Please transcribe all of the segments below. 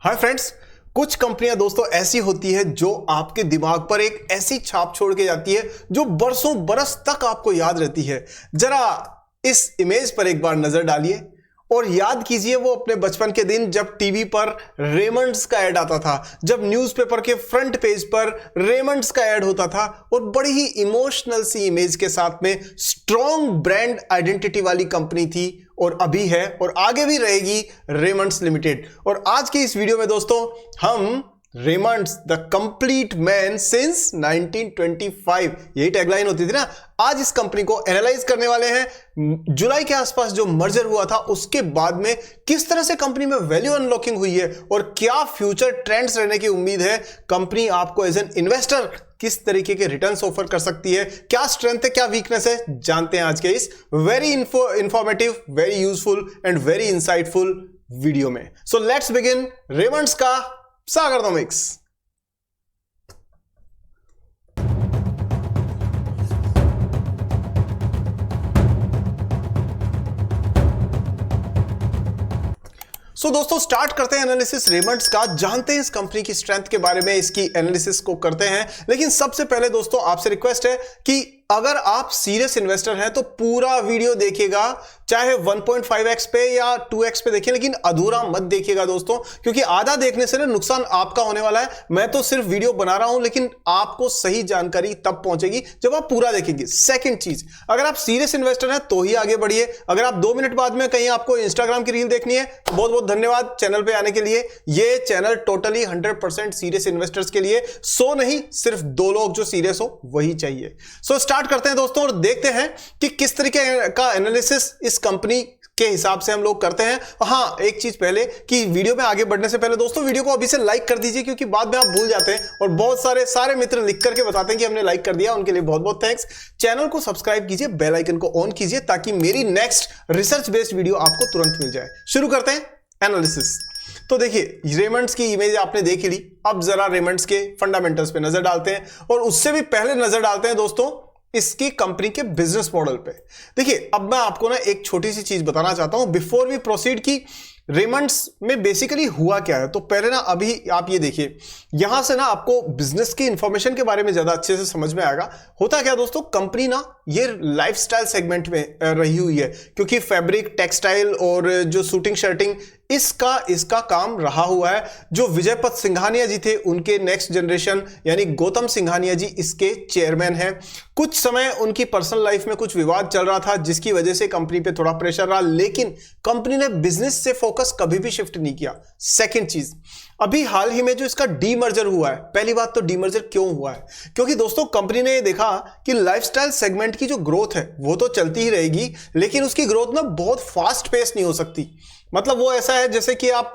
Hi friends, कुछ कंपनियां दोस्तों ऐसी होती है जो आपके दिमाग पर एक ऐसी छाप छोड़ के जाती है जो बरसों बरस तक आपको याद रहती है। जरा इस इमेज पर एक बार नजर डालिए और याद कीजिए वो अपने बचपन के दिन जब टीवी पर रेमंड्स का ऐड आता था, जब न्यूज़पेपर के फ्रंट पेज पर रेमंड्स का ऐड होता था और बड़ी ही इमोशनल सी इमेज के साथ में स्ट्रॉन्ग ब्रांड आइडेंटिटी वाली कंपनी थी और अभी है और आगे भी रहेगी रेमंड्स लिमिटेड। और आज की इस वीडियो में दोस्तों हम Raymond's the complete man since 1925, यही टैगलाइन होती थी ना। आज इस कंपनी को एनालाइज करने वाले हैं। जुलाई के आसपास जो मर्जर हुआ था उसके बाद में किस तरह से कंपनी में वैल्यू अनलॉकिंग हुई है और क्या फ्यूचर ट्रेंड्स रहने की उम्मीद है। कंपनी आपको एज एन इन्वेस्टर किस तरीके के रिटर्न्स ऑफर कर सकती है, क्या स्ट्रेंथ है, क्या वीकनेस है, जानते हैं आज के इस very informative, very useful and very insightful video में। सो लेट्स बिगिन रेमंड्स का सागरनोमिक्स। सो दोस्तों स्टार्ट करते हैं एनालिसिस रेमंड्स का, जानते हैं इस कंपनी की स्ट्रेंथ के बारे में, इसकी एनालिसिस को करते हैं। लेकिन सबसे पहले दोस्तों आपसे रिक्वेस्ट है कि अगर आप सीरियस इन्वेस्टर हैं तो पूरा वीडियो देखिएगा, चाहे 1.5x पे या 2x पे देखिए, लेकिन अधूरा मत देखिएगा दोस्तों, क्योंकि आधा देखने से ना नुकसान आपका होने वाला है। मैं तो सिर्फ वीडियो बना रहा हूं, लेकिन आपको सही जानकारी तब पहुंचेगी जब आप पूरा देखेंगे। सेकंड चीज, अगर आप सीरियस इन्वेस्टर हैं तो ही आगे बढ़िए। अगर आप 2 मिनट बाद में कहीं आपको इंस्टाग्राम की रील देखनी है तो बहुत बहुत धन्यवाद चैनल पे आने के लिए। ये चैनल टोटली 100% सीरियस इन्वेस्टर्स के लिए, सो नहीं, सिर्फ 2 लोग जो सीरियस हो वही चाहिए। सो स्टार्ट करते हैं दोस्तों और देखते हैं कि किस तरीके का एनालिसिस इस कंपनी के हिसाब से हम लोग करते हैं। हाँ, एक चीज पहले कि वीडियो में आगे बढ़ने से पहले दोस्तों वीडियो को अभी से लाइक कर दीजिए, क्योंकि बाद में आप भूल जाते हैं और बहुत सारे मित्र लिख करके बताते हैं कि हमने लाइक कर दिया, उनके लिए बहुत बहुत थैंक्स। चैनल को सब्सक्राइब कीजिए, बेल आइकन को ऑन कीजिए ताकि मेरी नेक्स्ट रिसर्च बेस्ड वीडियो आपको तुरंत मिल जाए। शुरू करते हैं एनालिसिस। तो देखिए रेमंड्स की इमेज आपने देख ली, अब जरा रेमंड्स के फंडामेंटल्स पे नजर डालते हैं और उससे भी पहले नजर डालते हैं दोस्तों इसकी कंपनी के बिजनेस मॉडल पे। देखिए अब मैं आपको ना एक छोटी सी चीज बताना चाहता हूं बिफोर वी प्रोसीड की रेमंड्स में बेसिकली हुआ क्या है। तो पहले ना अभी आप ये देखिए, यहां से ना आपको बिजनेस की इंफॉर्मेशन के बारे में ज्यादा अच्छे से समझ में आएगा। होता क्या दोस्तों, कंपनी ना ये लाइफस्टाइल सेगमेंट में रही हुई है, क्योंकि फैब्रिक, टेक्सटाइल और जो शूटिंग शर्टिंग इसका काम रहा हुआ है। जो विजयपत सिंघानिया जी थे उनके नेक्स्ट जनरेशन यानी गौतम सिंघानिया जी इसके चेयरमैन हैं। कुछ समय उनकी पर्सनल लाइफ में कुछ विवाद चल रहा था जिसकी वजह से कंपनी पे थोड़ा प्रेशर रहा, लेकिन कंपनी ने बिजनेस से फोकस कभी भी शिफ्ट नहीं किया। सेकंड चीज, अभी हाल ही में जो इसका डीमर्जर हुआ है, पहली बात तो डीमर्जर क्यों हुआ है, क्योंकि दोस्तों कंपनी ने देखा कि लाइफस्टाइल सेगमेंट की जो ग्रोथ है वो तो चलती ही रहेगी, लेकिन उसकी ग्रोथ ना बहुत फास्ट पेस नहीं हो सकती। मतलब वो ऐसा है जैसे कि आप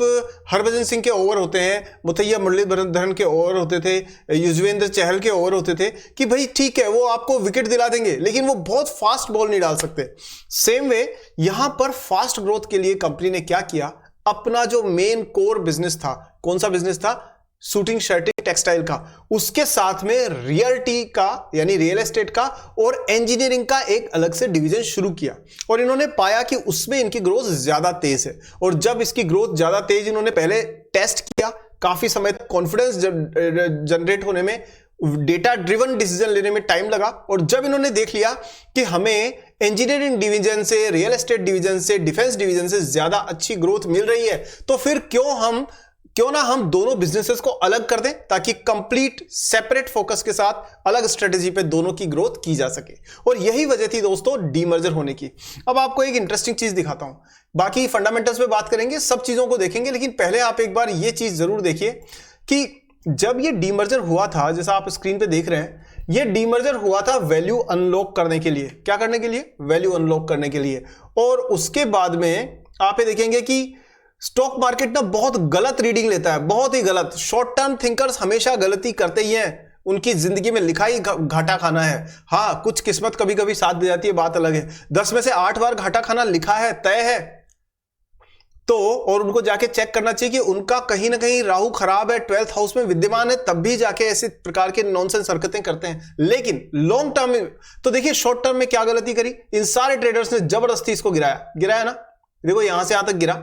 हरभजन सिंह के ओवर होते हैं, मुथैया मुरलीधरन के ओवर होते थे, युजवेंद्र चहल के ओवर होते थे, कि भाई ठीक है वो आपको विकेट दिला देंगे लेकिन वो बहुत फास्ट बॉल नहीं डाल सकते। सेम वे यहां पर फास्ट ग्रोथ के लिए कंपनी ने क्या किया, अपना जो मेन कोर बिजनेस था, कौन सा बिजनेस था, शूटिंग शर्टिंग टेक्सटाइल का, उसके साथ में रियल्टी का यानी रियल एस्टेट का और इंजीनियरिंग का एक अलग से डिवीजन शुरू किया। और इन्होंने पाया कि उसमें इनकी ग्रोथ ज्यादा तेज है। और जब इसकी ग्रोथ ज्यादा तेज इन्होंने पहले टेस्ट किया, काफी समय तक कॉन्फिडेंस जनरेट होने में, डेटा ड्रिवन डिसीजन लेने में टाइम लगा। और जब इन्होंने देख लिया कि हमें इंजीनियरिंग डिवीजन से, रियल एस्टेट डिवीजन से, डिफेंस डिवीजन से ज्यादा अच्छी ग्रोथ मिल रही है, तो फिर क्यों ना हम दोनों बिजनेसेस को अलग कर दें ताकि कंप्लीट सेपरेट फोकस के साथ अलग स्ट्रेटेजी पे दोनों की ग्रोथ की जा सके। और यही वजह थी दोस्तों डीमर्जर होने की। अब आपको एक इंटरेस्टिंग चीज दिखाता हूं, बाकी फंडामेंटल्स पे बात करेंगे, सब चीजों को देखेंगे, लेकिन पहले आप एक बार ये चीज जरूर देखिए कि जब ये डीमर्जर हुआ था, जैसा आप स्क्रीन पे देख रहे हैं, ये डीमर्जर हुआ था वैल्यू अनलॉक करने के लिए। क्या करने के लिए? वैल्यू अनलॉक करने के लिए। और उसके बाद में आप ये देखेंगे कि स्टॉक मार्केट ना बहुत गलत रीडिंग लेता है, बहुत ही गलत। शॉर्ट टर्म थिंकर्स हमेशा गलती करते ही हैं, उनकी जिंदगी में लिखा ही घाटा खाना है। हाँ, कुछ किस्मत कभी कभी साथ दे जाती है, बात अलग है। 10 में से 8 बार घाटा खाना लिखा है, तय है। तो और उनको जाके चेक करना चाहिए कि उनका कहीं ना कहीं राहु खराब है, 12th हाउस में विद्यमान है, तब भी जाके ऐसे प्रकार के नॉनसेंस हरकतें करते हैं। लेकिन लॉन्ग टर्म में तो देखिए, शॉर्ट टर्म में क्या गलती करी, इन सारे ट्रेडर्स ने जबरदस्ती इसको गिराया ना। देखो यहां से यहां तक गिरा,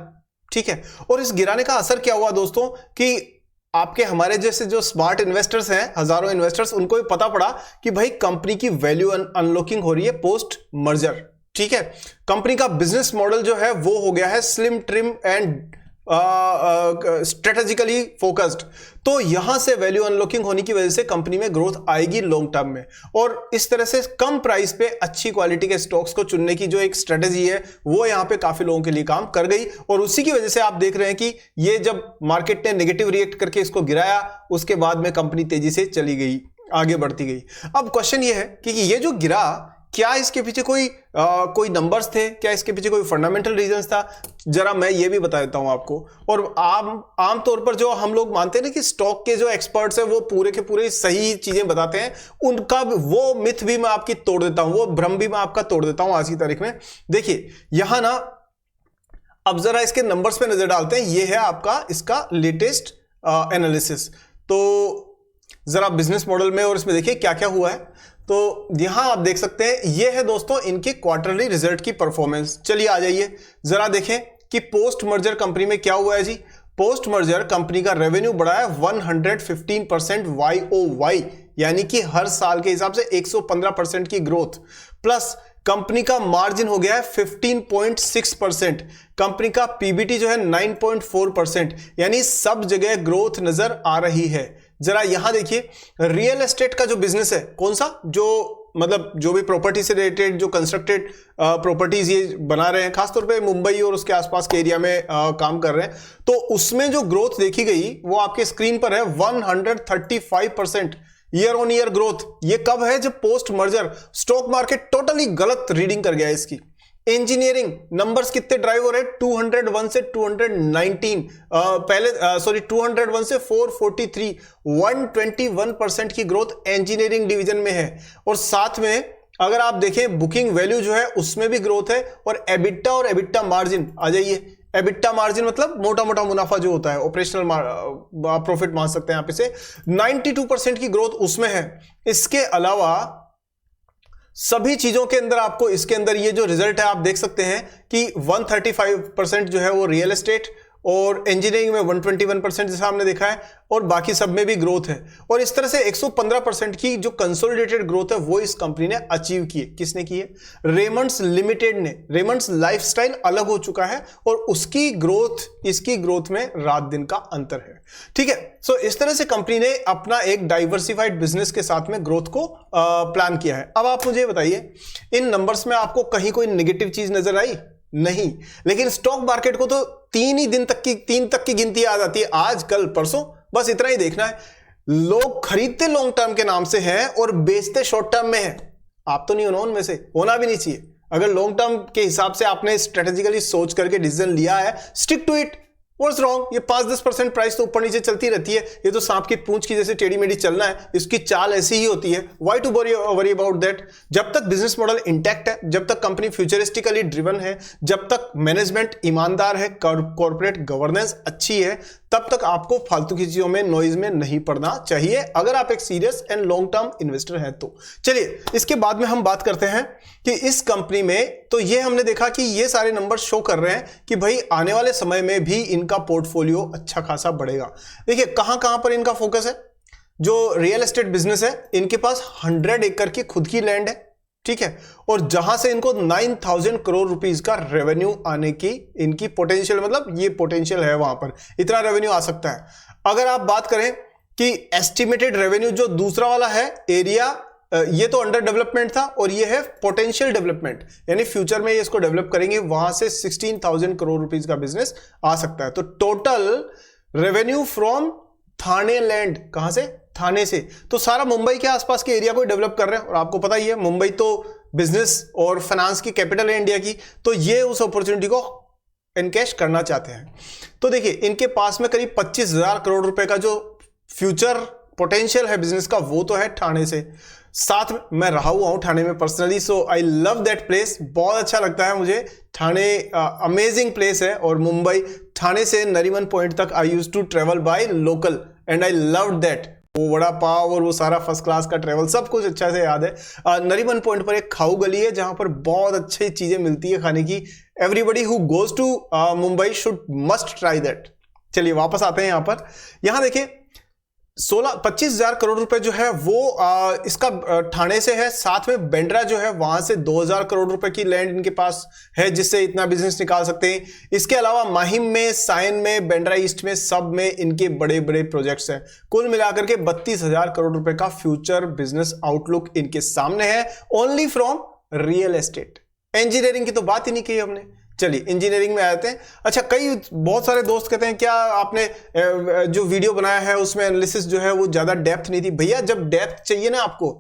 ठीक है। और इस गिराने का असर क्या हुआ दोस्तों कि आपके हमारे जैसे जो स्मार्ट इन्वेस्टर्स हैं, हजारों इन्वेस्टर्स, उनको भी पता पड़ा कि भाई कंपनी की वैल्यू अनलॉकिंग हो रही है पोस्ट मर्जर। ठीक है, कंपनी का बिजनेस मॉडल जो है वो हो गया है slim, trim and strategically focused. तो यहां से वैल्यू अनलॉकिंग होने की वजह से कंपनी में ग्रोथ आएगी लॉन्ग टर्म में, और इस तरह से कम प्राइस पे अच्छी क्वालिटी के स्टॉक्स को चुनने की जो एक स्ट्रेटेजी है वो यहां पे काफी लोगों के लिए काम कर गई। और उसी की वजह से आप देख रहे हैं कि ये जब मार्केट ने नेगेटिव रिएक्ट करके इसको गिराया, उसके बाद में कंपनी तेजी से चली गई, आगे बढ़ती गई। अब क्वेश्चन ये है कि ये जो गिरा, क्या इसके पीछे कोई नंबर्स थे, क्या इसके पीछे कोई फंडामेंटल रीजंस था? जरा मैं ये भी बता देता हूं आपको। और आम तौर पर जो हम लोग मानते हैं ना कि स्टॉक के जो एक्सपर्ट्स हैं वो पूरे के पूरे सही चीजें बताते हैं, उनका वो मिथ भी मैं आपकी तोड़ देता हूं, वो भ्रम भी मैं आपका तोड़ देता हूं आज की तारीख में। देखिए यहां ना, अब जरा इसके नंबर्स पे नजर डालते हैं। ये है आपका इसका लेटेस्ट एनालिसिस। तो जरा बिजनेस मॉडल में और इसमें देखिए क्या क्या हुआ है। तो यहां आप देख सकते हैं, ये है दोस्तों इनके क्वार्टरली रिजल्ट की परफॉर्मेंस। चलिए आ जाइए जरा देखें कि पोस्ट मर्जर कंपनी में क्या हुआ है जी। पोस्ट मर्जर कंपनी का रेवेन्यू बढ़ा है 115% YoY, यानी कि हर साल के हिसाब से 115% की ग्रोथ, प्लस कंपनी का मार्जिन हो गया है 15.6%, कंपनी का पीबीटी जो है 9.4%, यानी सब जगह ग्रोथ नजर आ रही है। जरा यहां देखिए रियल एस्टेट का जो बिजनेस है, कौन सा, जो मतलब जो भी प्रॉपर्टी से रिलेटेड जो कंस्ट्रक्टेड प्रॉपर्टीज ये बना रहे हैं, खासतौर पे मुंबई और उसके आसपास के एरिया में काम कर रहे हैं, तो उसमें जो ग्रोथ देखी गई वो आपके स्क्रीन पर है 135% ईयर ऑन ईयर ग्रोथ। ये कब है? जब post merger stock market totally गलत रीडिंग कर गया है इसकी। इंजीनियरिंग नंबर्स कितने ड्राइव हो रहे हैं? 201 से 219, पहले 201 से 443, 121% की ग्रोथ इंजीनियरिंग डिवीजन में है। और साथ में अगर आप देखें बुकिंग वैल्यू जो है उसमें भी ग्रोथ है, और एबिटा और एबिटा मार्जिन, आ जाइए, एबिटा मार्जिन मतलब मोटा मोटा मुनाफा जो होता है, ऑपरेशनल प्रॉफिट मान सकते हैं आप इसे, 92% की ग्रोथ उसमें है। इसके अलावा सभी चीजों के अंदर आपको इसके अंदर ये जो रिजल्ट है आप देख सकते हैं कि 135% जो है वो रियल एस्टेट, और इंजीनियरिंग में 121% जैसा हमने देखा है, और बाकी सब में भी ग्रोथ है। और इस तरह से 115% की जो कंसोलिडेटेड ग्रोथ है वो इस कंपनी ने अचीव की है। किसने की है? रेमंड्स लिमिटेड ने। रेमंड्स लाइफस्टाइल अलग हो चुका है और उसकी ग्रोथ इसकी ग्रोथ में रात दिन का अंतर है। ठीक है, सो इस तरह से कंपनी ने अपना एक डाइवर्सिफाइड बिजनेस के साथ में ग्रोथ को प्लान किया है। अब आप मुझे बताइए, इन नंबर्स में आपको कहीं कोई नेगेटिव चीज नजर आई? नहीं। लेकिन स्टॉक मार्केट को तो 3 तक की गिनती आ जाती है, आज कल परसों, बस इतना ही देखना है। लोग खरीदते लॉन्ग टर्म के नाम से हैं और बेचते शॉर्ट टर्म में हैं। आप तो नहीं हो उनमें से, होना भी नहीं चाहिए। अगर लॉन्ग टर्म के हिसाब से आपने स्ट्रेटेजिकली सोच करके डिसीजन लिया है, stick to it. What's wrong? ये 5-10% प्राइस तो ऊपर नीचे चलती रहती है, ये तो सांप की पूंछ की जैसे टेढ़ी मेढ़ी चलना है, इसकी चाल ऐसी ही होती है। Why to worry about that? जब तक बिजनेस मॉडल इंटैक्ट है, जब तक कंपनी फ्यूचरिस्टिकली ड्रिवन है, जब तक मैनेजमेंट ईमानदार है, कॉर्पोरेट गवर्नेंस अच्छी है, तब तक आपको फालतू की चीजों में, नॉइज में नहीं पड़ना चाहिए, अगर आप एक serious and long term investor हैं तो। चलिए इसके बाद में हम बात करते हैं कि इस कंपनी में, तो ये हमने देखा कि ये सारे नंबर शो कर रहे हैं कि भाई आने वाले समय में भी इनका पोर्टफोलियो अच्छा खासा बढ़ेगा। देखिए कहां कहां पर इनका फोकस है। जो रियल एस्टेट बिजनेस है, इनके पास 100 एकड़ की खुद की लैंड है, ठीक है, और जहां से इनको 9,000 करोड़ रुपीस का रेवेन्यू आने की इनकी पोटेंशियल, मतलब ये पोटेंशियल है, वहां पर इतना रेवेन्यू आ सकता है। अगर आप बात करें कि एस्टिमेटेड रेवेन्यू जो दूसरा वाला है एरिया, ये तो अंडर डेवलपमेंट था, और ये है पोटेंशियल डेवलपमेंट, यानी फ्यूचर में ये इसको डेवलप करेंगे, वहां से 16,000 करोड़ रुपीस का बिजनेस आ सकता है। तो total revenue from Thane land, कहां से? थाने से। तो सारा मुंबई के आसपास के एरिया को डेवलप कर रहे हैं, और आपको पता ही है मुंबई तो बिजनेस और फाइनेंस की कैपिटल है इंडिया की, तो ये उस अपॉर्चुनिटी को एनकैश करना चाहते हैं। तो देखिए इनके पास में करीब 25,000 करोड़ रुपए का जो फ्यूचर पोटेंशियल है बिजनेस का, वो तो है ठाणे से। साथ में मैं रहा हुआ हूं ठाणे में personally, so I love that place, बहुत अच्छा लगता है मुझे ठाणे, अमेजिंग प्लेस है। और मुंबई ठाणे से नरीमन पॉइंट तक I used to travel by local and I loved that. वो वड़ा पाव और वो सारा फर्स्ट क्लास का ट्रेवल सब कुछ अच्छा से याद है। नरीमन पॉइंट पर एक खाऊ गली है जहां पर बहुत अच्छी चीजें मिलती है खाने की, everybody who goes to Mumbai should must try that. चलिए वापस आते हैं यहां पर। यहां देखिए 25,000 करोड़ रुपए जो है वो इसका ठाणे से है, साथ में बेंड्रा जो है वहां से 2,000 करोड़ रुपए की लैंड इनके पास है जिससे इतना बिजनेस निकाल सकते हैं। इसके अलावा माहिम में, साइन में, बेंड्रा ईस्ट में, सब में इनके बड़े बड़े प्रोजेक्ट्स हैं। कुल मिलाकर के 32,000 करोड़ रुपए का फ्यूचर बिजनेस आउटलुक इनके सामने है, only from real estate. Engineering की तो बात ही नहीं की हमने। चलिए इंजीनियरिंग में आते हैं। अच्छा, बहुत सारे दोस्त कहते हैं क्या आपने जो वीडियो बनाया है उसमें एनालिसिस जो है वो ज्यादा डेप्थ नहीं थी। भैया जब डेप्थ चाहिए ना आपको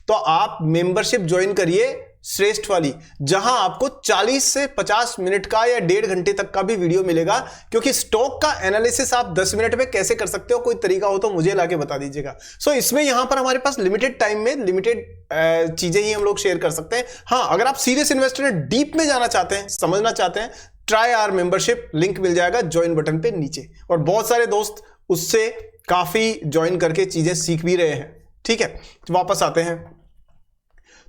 तो आप मेंबरशिप ज्वाइन करिए श्रेष्ठ वाली, जहां आपको 40 से 50 मिनट का या 1.5 घंटे तक का भी वीडियो मिलेगा। क्योंकि स्टॉक का एनालिसिस आप 10 मिनट में कैसे कर सकते हो, कोई तरीका हो तो मुझे लाके बता दीजिएगा। सो इसमें यहां पर हमारे पास लिमिटेड टाइम में लिमिटेड चीजें ही हम लोग शेयर कर सकते हैं। हाँ, अगर आप सीरियस इन्वेस्टर हैं, डीप में जाना चाहते हैं, समझना चाहते हैं, ट्राई आवर मेंबरशिप, लिंक मिल जाएगा ज्वाइन बटन पे नीचे। और बहुत सारे दोस्त उससे काफी ज्वाइन करके चीजें सीख भी रहे हैं। ठीक है, वापस आते हैं।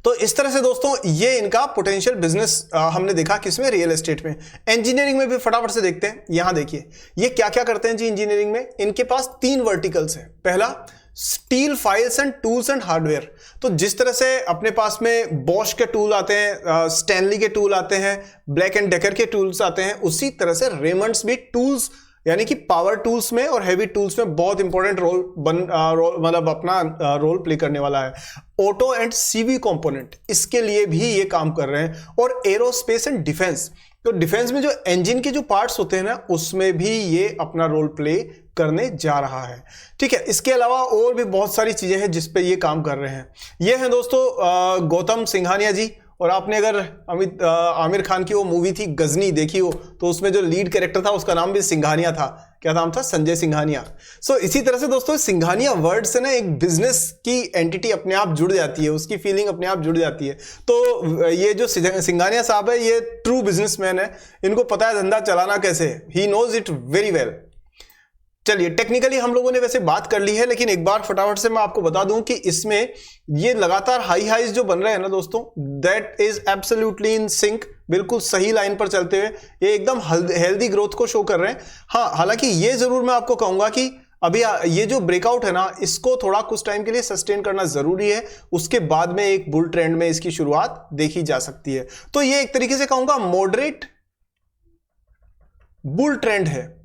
तो इस तरह से दोस्तों ये इनका पोटेंशियल बिजनेस हमने देखा किसमें, रियल एस्टेट में। इंजीनियरिंग में भी फटाफट से देखते हैं। यहां देखिए ये क्या क्या करते हैं जी इंजीनियरिंग में। इनके पास 3 वर्टिकल्स हैं। पहला steel files and tools and hardware. तो जिस तरह से अपने पास में बॉश के टूल आते हैं, स्टैनली के टूल आते हैं, ब्लैक एंड डेकर के टूल्स आते हैं, उसी तरह से रेमंड्स भी टूल्स यानी कि पावर टूल्स में और हेवी टूल्स में बहुत इंपॉर्टेंट मतलब अपना रोल प्ले करने वाला है। ऑटो एंड सीवी कंपोनेंट इसके लिए भी ये काम कर रहे हैं। और एरोस्पेस एंड डिफेंस, तो डिफेंस में जो इंजन के जो पार्ट्स होते हैं ना उसमें भी ये अपना रोल प्ले करने जा रहा है। ठीक है, इसके अलावा और भी बहुत सारी चीजें हैं जिस पे ये काम कर रहे हैं। ये हैं दोस्तों गौतम सिंघानिया जी। और आपने अगर आमिर खान की वो मूवी थी गजनी देखी हो तो उसमें जो लीड कैरेक्टर था उसका नाम भी सिंघानिया था। क्या नाम था? संजय सिंघानिया। सो इसी तरह से दोस्तों सिंघानिया वर्ड से ना एक बिजनेस की एंटिटी अपने आप जुड़ जाती है, उसकी फीलिंग अपने आप जुड़ जाती है। तो ये जो सिंघानिया साहब है ये ट्रू बिजनेसमैन है, इनको पता है धंधा चलाना कैसे, he knows it very well. चलिए टेक्निकली हम लोगों ने वैसे बात कर ली है, लेकिन एक बार फटाफट से मैं आपको बता दूं कि इसमें ये लगातार हाईज जो बन रहे हैं ना दोस्तों, that is absolutely in sync, बिल्कुल सही लाइन पर चलते हुए ये एकदम हेल्दी ग्रोथ को शो कर रहे हैं। हाँ, हालांकि ये जरूर मैं आपको कहूंगा कि अभी ये जो ब्रेकआउट है ना इसको थोड़ा कुछ टाइम के लिए सस्टेन करना जरूरी है, उसके बाद में एक बुल ट्रेंड में इसकी शुरुआत देखी जा सकती है। तो ये एक तरीके से कहूंगा मॉडरेट बुल ट्रेंड है,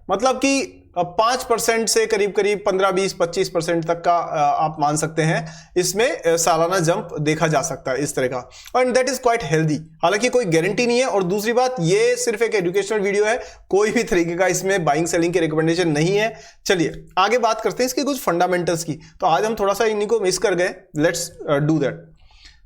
मतलब कि 5% से करीब करीब 15, 20, 25% तक का आप मान सकते हैं इसमें सालाना जंप देखा जा सकता है इस तरह का, and that is quite healthy. हालांकि कोई गारंटी नहीं है। और दूसरी बात, ये सिर्फ एक एजुकेशनल वीडियो है, कोई भी तरीके का इसमें बाइंग सेलिंग की रिकमेंडेशन नहीं है। चलिए आगे बात करते हैं इसके कुछ फंडामेंटल्स की। तो आज हम थोड़ा सा इन्हीं को मिस कर गए, लेट्स डू दैट।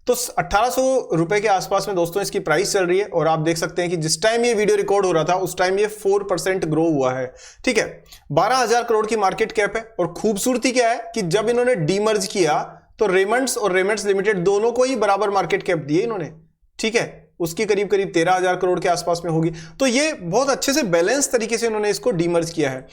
तो 1800 रुपए के आसपास में दोस्तों इसकी प्राइस चल रही है। और आप देख सकते हैं कि जिस टाइम ये वीडियो रिकॉर्ड हो रहा था उस टाइम ये 4% ग्रो हुआ है। ठीक है, 12,000 करोड़ की मार्केट कैप है। और खूबसूरती क्या है कि जब इन्होंने डीमर्ज किया तो रेमंड्स और रेमंड्स लिमिटेड दोनों को ही बराबर मार्केट कैप दिए इन्होंने। ठीक है, उसकी करीब करीब 13,000 करोड़ के आसपास में होगी। तो ये बहुत अच्छे से बैलेंस तरीके से इन्होंने इसको डीमर्ज किया है।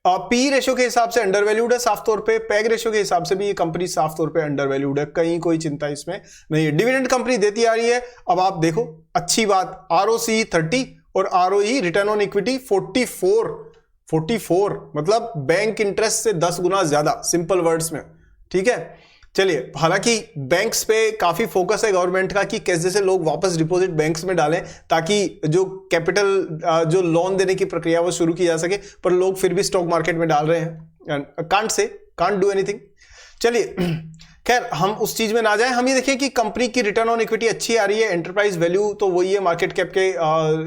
पी रेशो के हिसाब से अंडर वैल्यूड है साफ तौर पे, पैग रेशो के हिसाब से भी ये कंपनी साफ तौर पे अंडर वैल्यूड है, कहीं कोई चिंता इसमें नहीं है। डिविडेंड कंपनी देती आ रही है। अब आप देखो अच्छी बात, ROC 30 और ROE रिटर्न ऑन इक्विटी 44 मतलब बैंक इंटरेस्ट से 10 गुना ज्यादा, सिंपल वर्ड्स में। ठीक है, चलिए हालांकि बैंक्स पे काफी फोकस है गवर्नमेंट का कि कैसे से लोग वापस डिपॉजिट बैंक्स में डालें ताकि जो कैपिटल जो लोन देने की प्रक्रिया वो शुरू की जा सके, पर लोग फिर भी स्टॉक मार्केट में डाल रहे हैं। Can't do anything. चलिए खैर हम उस चीज में ना जाएं, हम ये देखें कि कंपनी की रिटर्न ऑन इक्विटी अच्छी आ रही है, एंटरप्राइज वैल्यू तो वही है मार्केट कैप के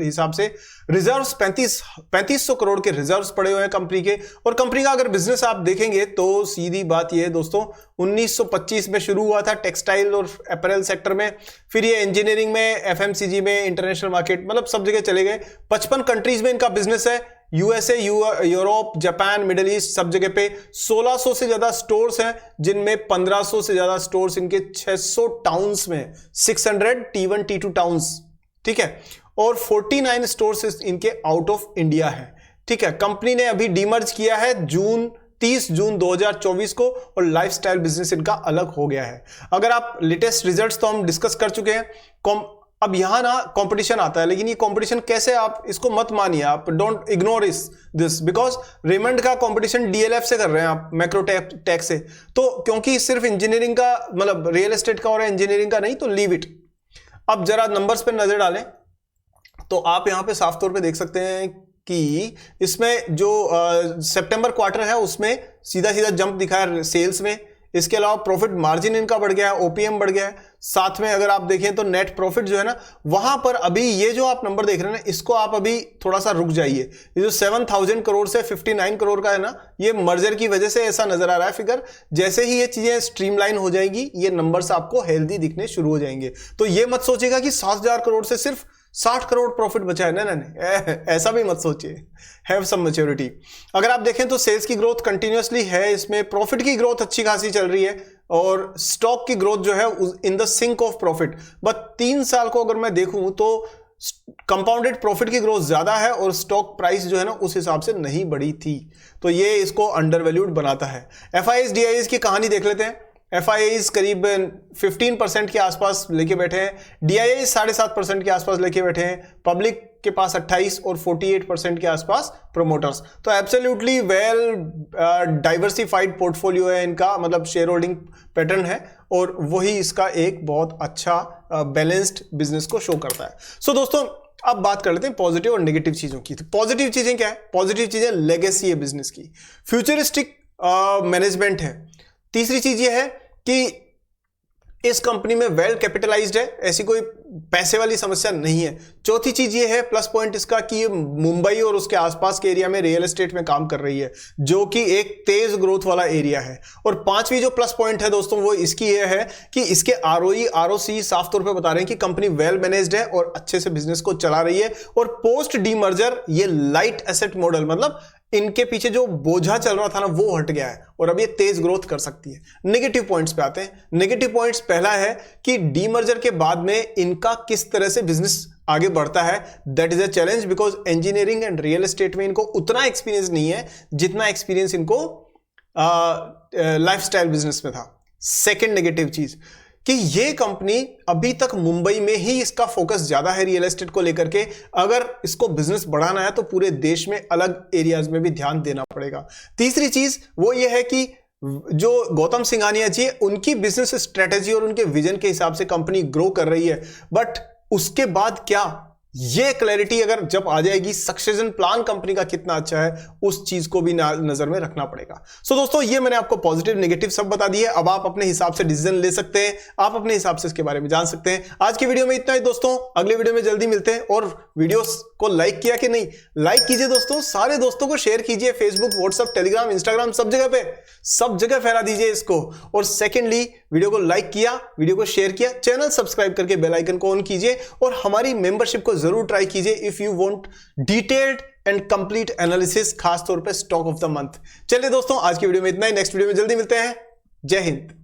हिसाब से। रिजर्व्स 3500 करोड़ के रिजर्व्स पड़े हुए हैं कंपनी के। और कंपनी का अगर बिजनेस आप देखेंगे तो सीधी बात यह है दोस्तों, 1925 में शुरू हुआ था टेक्सटाइल और अपैरल सेक्टर में, फिर ये इंजीनियरिंग में, FMCG में, इंटरनेशनल मार्केट, मतलब सब जगह चले गए। 55 कंट्रीज में इनका बिजनेस है, USA, Europe, Japan, middle east, सब जगह पे 1600 से ज्यादा स्टोर्स हैं, जिनमें 1500 से ज्यादा स्टोर्स इनके 600 टाउन्स में, 600 T1 T2 टाउन्स। ठीक है, और 49 स्टोर्स इनके आउट ऑफ इंडिया है। ठीक है, कंपनी ने अभी डीमर्ज किया है 30 जून 2024 को, और लाइफस्टाइल बिजनेस इनका अलग हो गया है। अगर आप लेटेस्ट रिजल्ट्स तो हम डिस्कस कर चुके हैं, अब यहां ना कंपटीशन आता है, लेकिन ये कंपटीशन कैसे, आप इसको मत मानिए, आप don't ignore this because Raymond का कंपटीशन डीएलएफ से कर रहे हैं आप, मैक्रोटेक से। तो क्योंकि सिर्फ इंजीनियरिंग का मतलब रियल एस्टेट का और इंजीनियरिंग का नहीं, तो लीव इट। अब जरा नंबर्स पे नजर डालें तो आप यहां पे साफ तौर पे देख सकते हैं कि इसमें जो सितंबर क्वार्टर है उसमें सीधा सीधा जंप दिखा है सेल्स में। इसके अलावा प्रॉफिट मार्जिन इनका बढ़ गया है, ओपीएम बढ़ गया है। साथ में अगर आप देखें तो नेट प्रॉफिट जो है ना, वहां पर अभी ये जो आप नंबर देख रहे हैं ना, इसको आप अभी थोड़ा सा रुक जाइए। ये जो 7000 करोड़ से 59 करोड़ का है ना, ये मर्जर की वजह से ऐसा नजर आ रहा है फिगर। जैसे ही ये चीजें स्ट्रीमलाइन हो जाएगी, ये नंबर्स आपको हेल्दी दिखने शुरू हो जाएंगे। तो ये मत सोचिएगा कि 7000 करोड़ से सिर्फ 60 करोड़ प्रॉफिट बचा है, नहीं, ऐसा भी मत सोचिए। Have some maturity. अगर आप देखें तो सेल्स की ग्रोथ कंटिन्यूअसली है, इसमें प्रॉफिट की ग्रोथ अच्छी खासी चल रही है, और स्टॉक की ग्रोथ जो है in the sync of profit. But 3 साल को अगर मैं देखूं तो कंपाउंडेड प्रॉफिट की ग्रोथ ज्यादा है, और स्टॉक प्राइस जो है ना उस हिसाब से नहीं बढ़ी थी, तो ये इसको अंडरवैल्यूड बनाता है। एफआईआईज डीआईआईज की कहानी देख लेते हैं। एफआईआईज करीब 15% के आसपास लेके बैठे हैं, डीआईआईज 7.5% के आसपास लेके बैठे हैं, पब्लिक के पास 28 और 48% के आसपास प्रमोटर्स। तो एब्सोल्युटली वेल डाइवर्सिफाइड पोर्टफोलियो है इनका, मतलब शेयर होल्डिंग पैटर्न है, और वही इसका एक बहुत अच्छा बैलेंस्ड बिजनेस को शो करता है। सो दोस्तों, अब बात कर लेते हैं पॉजिटिव और नेगेटिव चीजों की। तो पॉजिटिव चीजें क्या है? पॉजिटिव चीजें लेगेसी है बिजनेस की, फ्यूचरिस्टिक मैनेजमेंट है। तीसरी चीज ये है कि इस कंपनी में वेल कैपिटलाइज्ड है, ऐसी कोई पैसे वाली समस्या नहीं है। चौथी चीज ये है, प्लस पॉइंट इसका, कि ये मुंबई और उसके आसपास के एरिया में रियल एस्टेट में काम कर रही है, जो कि एक तेज ग्रोथ वाला एरिया है। और पांचवी जो प्लस पॉइंट है दोस्तों, वो इसकी ये है कि इसके आरओई आरओसी साफ तौर पे बता रहे हैं कि कंपनी वेल मैनेज्ड है और अच्छे से बिजनेस को चला रही है। और पोस्ट डीमर्जर ये लाइट एसेट मॉडल, मतलब इनके पीछे जो बोझा चल रहा था ना, वो हट गया है और अब ये तेज ग्रोथ कर सकती है। नेगेटिव पॉइंट्स पे आते हैं। नेगेटिव पॉइंट्स, पहला है कि डीमर्जर के बाद में इनका किस तरह से बिजनेस आगे बढ़ता है, that is a challenge, because engineering and real estate में इनको उतना एक्सपीरियंस नहीं है जितना एक्सपीरियंस इनको लाइफस्टाइल बिजनेस में था। सेकेंड नेगेटिव चीज कि ये कंपनी अभी तक मुंबई में ही इसका फोकस ज्यादा है रियल एस्टेट को लेकर के। अगर इसको बिजनेस बढ़ाना है तो पूरे देश में अलग एरियाज में भी ध्यान देना पड़ेगा। तीसरी चीज वो ये है कि जो गौतम सिंघानिया जी, उनकी बिजनेस स्ट्रेटेजी और उनके विजन के हिसाब से कंपनी ग्रो कर रही है, बट उसके बाद क्या, ये क्लैरिटी अगर जब आ जाएगी, सक्सेशन प्लान कंपनी का कितना अच्छा है, उस चीज को भी नजर में रखना पड़ेगा। सो दोस्तों, ये मैंने आपको पॉजिटिव नेगेटिव सब बता दिए। अब आप अपने हिसाब से डिसीजन ले सकते हैं, आप अपने हिसाब से इसके बारे में जान सकते हैं। आज की वीडियो में इतना ही दोस्तों, अगले वीडियो में जल्दी मिलते हैं। और वीडियोस को लाइक किया कि नहीं, लाइक कीजिए दोस्तों, सारे दोस्तों को शेयर कीजिए, फेसबुक, व्हाट्सएप, टेलीग्राम, इंस्टाग्राम, सब जगह फैला दीजिए इसको। और सेकेंडली, वीडियो को लाइक किया, वीडियो को शेयर किया, चैनल सब्सक्राइब करके बेल आइकन को ऑन कीजिए, और हमारी मेंबरशिप को जरूर ट्राई कीजिए if you want detailed and complete analysis, खास तौर पे स्टॉक ऑफ द मंथ। चलिए दोस्तों, आज की वीडियो में इतना ही, नेक्स्ट वीडियो में जल्दी मिलते हैं। जय हिंद।